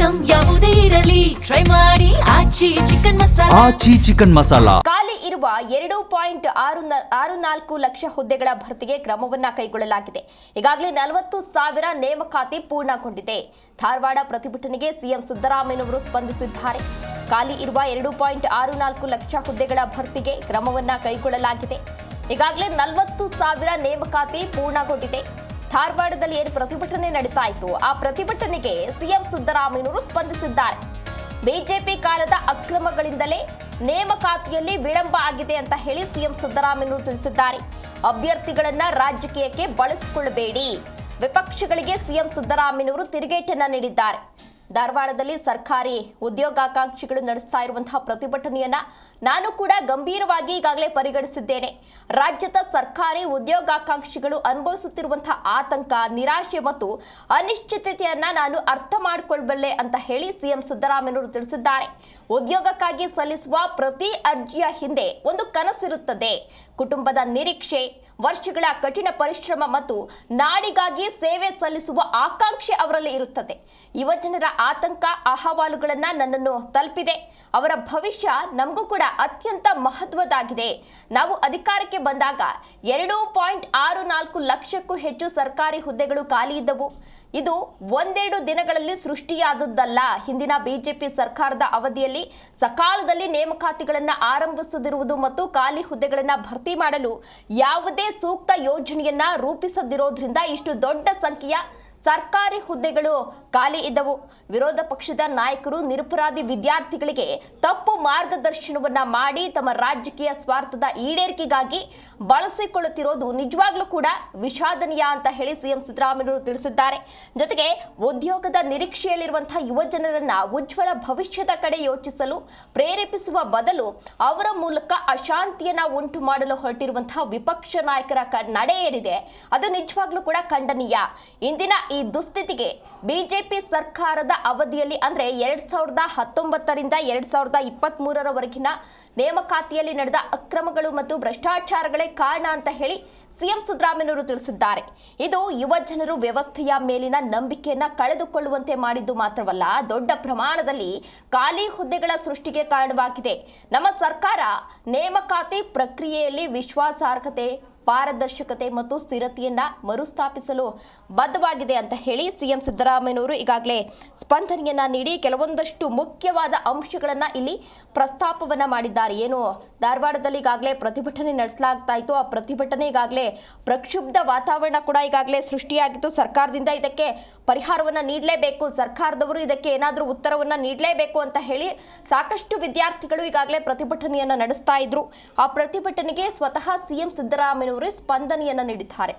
Item ಯಾವುದೇ ಇರಲಿ try ಮಾಡಿ ಆಚಿ ಚಿಕನ್ ಮಸಾಲಾ. ಖಾಲಿ ಇರುವ 2.64 ಲಕ್ಷ ಹುದ್ದೆಗಳ ಭರ್ತಿಗೆ ಕ್ರಮವನ್ನ ಕೈಗೊಳ್ಳಲಾಗಿದೆ. ಈಗಾಗಲೇ 40,000 ನೇಮಕಾತಿ ಪೂರ್ಣಗೊಂಡಿದೆ. ಧಾರವಾಡ ಪ್ರತಿಭಟನೆಗೆ ಸಿಎಂ ಸಿದ್ದರಾಮಯ್ಯನವರು ಸ್ಪಂದಿಸಿದ್ದಾರೆ. ಖಾಲಿ ಇರುವ 2.64 ಲಕ್ಷ ಹುದ್ದೆಗಳ ಭರ್ತಿಗೆ ಕ್ರಮವನ್ನ ಕೈಗೊಳ್ಳಲಾಗಿದೆ. ಈಗಾಗಲೇ 40,000 ನೇಮಕಾತಿ ಪೂರ್ಣಗೊಂಡಿದೆ. ಧಾರವಾಡದಲ್ಲಿ ಏನು ಪ್ರತಿಭಟನೆ ನಡೀತಾ ಇತ್ತು, ಆ ಪ್ರತಿಭಟನೆಗೆ ಸಿಎಂ ಸಿದ್ದರಾಮಯ್ಯನವರು ಸ್ಪಂದಿಸಿದ್ದಾರೆ. ಬಿಜೆಪಿ ಕಾಲದ ಅಕ್ರಮಗಳಿಂದಲೇ ನೇಮಕಾತಿಯಲ್ಲಿ ವಿಳಂಬ ಆಗಿದೆ ಅಂತ ಹೇಳಿ ಸಿಎಂ ಸಿದ್ದರಾಮಯ್ಯನವರು ತಿಳಿಸಿದ್ದಾರೆ. ಅಭ್ಯರ್ಥಿಗಳನ್ನ ರಾಜಕೀಯಕ್ಕೆ ಬಳಸಿಕೊಳ್ಳಬೇಡಿ. ವಿಪಕ್ಷಗಳಿಗೆ ಸಿಎಂ ಸಿದ್ದರಾಮಯ್ಯನವರು ತಿರುಗೇಟನ್ನ ನೀಡಿದ್ದಾರೆ. ಧಾರವಾಡದಲ್ಲಿ ಸರ್ಕಾರಿ ಉದ್ಯೋಗಾಕಾಂಕ್ಷಿಗಳು ನಡೆಸ್ತಾ ಇರುವಂತಹ ಪ್ರತಿಭಟನೆಯನ್ನ ನಾನು ಕೂಡ ಗಂಭೀರವಾಗಿ ಈಗಾಗಲೇ ಪರಿಗಣಿಸಿದ್ದೇನೆ. ರಾಜ್ಯದ ಸರ್ಕಾರಿ ಉದ್ಯೋಗಾಕಾಂಕ್ಷಿಗಳು ಅನುಭವಿಸುತ್ತಿರುವಂತಹ ಆತಂಕ, ನಿರಾಶೆ ಮತ್ತು ಅನಿಶ್ಚಿತತೆಯನ್ನ ನಾನು ಅರ್ಥ ಮಾಡಿಕೊಳ್ಳಬಲ್ಲೆ ಅಂತ ಹೇಳಿ ಸಿಎಂ ಸಿದ್ದರಾಮಯ್ಯನವರು ತಿಳಿಸಿದ್ದಾರೆ. ಉದ್ಯೋಗಕ್ಕಾಗಿ ಸಲ್ಲಿಸುವ ಪ್ರತಿ ಅರ್ಜಿಯ ಹಿಂದೆ ಒಂದು ಕನಸಿರುತ್ತದೆ. ಕುಟುಂಬದ ನಿರೀಕ್ಷೆ, ವರ್ಷಗಳ ಕಠಿಣ ಪರಿಶ್ರಮ ಮತ್ತು ನಾಡಿಗಾಗಿ ಸೇವೆ ಸಲ್ಲಿಸುವ ಆಕಾಂಕ್ಷೆ ಅವರಲ್ಲಿ ಇರುತ್ತದೆ. ಯುವಜನರ ಆತಂಕ, ಅಹವಾಲುಗಳನ್ನ ನನ್ನನ್ನು ತಲುಪಿದೆ. ಅವರ ಭವಿಷ್ಯ ನಮಗೂ ಕೂಡ ಅತ್ಯಂತ ಮಹತ್ವದಾಗಿದೆ. ನಾವು ಅಧಿಕಾರಕ್ಕೆ ಬಂದಾಗ 2.64 ಲಕ್ಷಕ್ಕೂ ಹೆಚ್ಚು ಸರ್ಕಾರಿ ಹುದ್ದೆಗಳು ಖಾಲಿ ಇದ್ದವು. ಇದು ಒಂದೆರಡು ದಿನಗಳಲ್ಲಿ ಸೃಷ್ಟಿಯಾದದ್ದಲ್ಲ. ಹಿಂದಿನ ಬಿಜೆಪಿ ಸರ್ಕಾರದ ಅವಧಿಯಲ್ಲಿ ಸಕಾಲದಲ್ಲಿ ನೇಮಕಾತಿಗಳನ್ನು ಆರಂಭಿಸದಿರುವುದು ಮತ್ತು ಖಾಲಿ ಹುದ್ದೆಗಳನ್ನು ಭರ್ತಿ ಮಾಡಲು ಯಾವುದೇ ಸೂಕ್ತ ಯೋಜನೆಯನ್ನ ರೂಪಿಸದಿರೋದ್ರಿಂದ ಇಷ್ಟು ದೊಡ್ಡ ಸಂಖ್ಯೆಯ ಸರ್ಕಾರಿ ಹುದ್ದೆಗಳು ಖಾಲಿ ಇದ್ದವು. ವಿರೋಧ ಪಕ್ಷದ ನಾಯಕರು ನಿರಪರಾಧಿ ವಿದ್ಯಾರ್ಥಿಗಳಿಗೆ ತಪ್ಪು ಮಾರ್ಗದರ್ಶನವನ್ನ ಮಾಡಿ ತಮ್ಮ ರಾಜಕೀಯ ಸ್ವಾರ್ಥದ ಈಡೇರಿಕೆಗಾಗಿ ಬಳಸಿಕೊಳ್ಳುತ್ತಿರೋದು ನಿಜವಾಗ್ಲೂ ಕೂಡ ವಿಷಾದನೀಯ ಅಂತ ಹೇಳಿ ಸಿಎಂ ಸಿದ್ದರಾಮಯ್ಯನವರು ತಿಳಿಸಿದ್ದಾರೆ. ಜೊತೆಗೆ ಉದ್ಯೋಗದ ನಿರೀಕ್ಷೆಯಲ್ಲಿರುವಂತಹ ಯುವಜನರನ್ನ ಉಜ್ವಲ ಭವಿಷ್ಯದ ಕಡೆ ಯೋಚಿಸಲು ಪ್ರೇರೇಪಿಸುವ ಬದಲು ಅವರ ಮೂಲಕ ಅಶಾಂತಿಯನ್ನ ಉಂಟು ಮಾಡಲು ಹೊರಟಿರುವಂತಹ ವಿಪಕ್ಷ ನಾಯಕರ ನಡೆ ಏನಿದೆ ಅದು ನಿಜವಾಗ್ಲೂ ಕೂಡ ಖಂಡನೀಯ. ಇಂದಿನ ಈ ದುಸ್ಥಿತಿಗೆ ಬಿಜೆಪಿ ಸರ್ಕಾರದ ಅವಧಿಯಲ್ಲಿ ಅಂದ್ರೆ 2019ರಿಂದ 2023ರವರೆಗಿನ ನೇಮಕಾತಿಯಲ್ಲಿ ನಡೆದ ಅಕ್ರಮಗಳು ಮತ್ತು ಭ್ರಷ್ಟಾಚಾರಗಳೇ ಕಾರಣ ಅಂತ ಹೇಳಿ ಸಿಎಂ ಸಿದ್ದರಾಮಯ್ಯನವರು ತಿಳಿಸಿದ್ದಾರೆ. ಇದು ಯುವ ಜನರು ವ್ಯವಸ್ಥೆಯ ಮೇಲಿನ ನಂಬಿಕೆಯನ್ನ ಕಳೆದುಕೊಳ್ಳುವಂತೆ ಮಾಡಿದ್ದು ಮಾತ್ರವಲ್ಲ, ದೊಡ್ಡ ಪ್ರಮಾಣದಲ್ಲಿ ಖಾಲಿ ಹುದ್ದೆಗಳ ಸೃಷ್ಟಿಗೆ ಕಾರಣವಾಗಿದೆ. ನಮ್ಮ ಸರ್ಕಾರ ನೇಮಕಾತಿ ಪ್ರಕ್ರಿಯೆಯಲ್ಲಿ ವಿಶ್ವಾಸಾರ್ಹತೆ, ಪಾರದರ್ಶಕತೆ ಮತ್ತು ಸ್ಥಿರತೆಯನ್ನ ಮರುಸ್ಥಾಪಿಸಲು ಬದ್ಧವಾಗಿದೆ ಅಂತ ಹೇಳಿ ಸಿಎಂ ಸಿದ್ದರಾಮಯ್ಯನವರು ಈಗಾಗಲೇ ಸ್ಪಂದನೆಯನ್ನ ನೀಡಿ ಕೆಲವೊಂದಷ್ಟು ಮುಖ್ಯವಾದ ಅಂಶಗಳನ್ನ ಇಲ್ಲಿ ಪ್ರಸ್ತಾಪವನ್ನ ಮಾಡಿದ್ದಾರೆ. ಏನು ಧಾರವಾಡದಲ್ಲಿ ಈಗಾಗಲೇ ಪ್ರತಿಭಟನೆ ನಡೆಸಲಾಗ್ತಾ ಇತ್ತು, ಆ ಪ್ರತಿಭಟನೆ ಈಗಾಗಲೇ ಪ್ರಕ್ಷುಬ್ಧ ವಾತಾವರಣ ಕೂಡ ಈಗಾಗಲೇ ಸೃಷ್ಟಿಯಾಗಿತ್ತು. ಸರ್ಕಾರದಿಂದ ಇದಕ್ಕೆ ಪರಿಹಾರವನ್ನ ನೀಡಲೇಬೇಕು, ಸರ್ಕಾರದವರು ಇದಕ್ಕೆ ಏನಾದರೂ ಉತ್ತರವನ್ನ ನೀಡಲೇಬೇಕು ಅಂತ ಹೇಳಿ ಸಾಕಷ್ಟು ವಿದ್ಯಾರ್ಥಿಗಳು ಈಗಾಗಲೇ ಪ್ರತಿಭಟನೆಯನ್ನ ನಡೆಸ್ತಾ ಇದ್ರು. ಆ ಪ್ರತಿಭಟನೆಗೆ ಸ್ವತಃ ಸಿಎಂ ಸಿದ್ದರಾಮಯ್ಯನವರು ಸ್ಪಂದನೆಯನ್ನ ನೀಡಿದ್ದಾರೆ.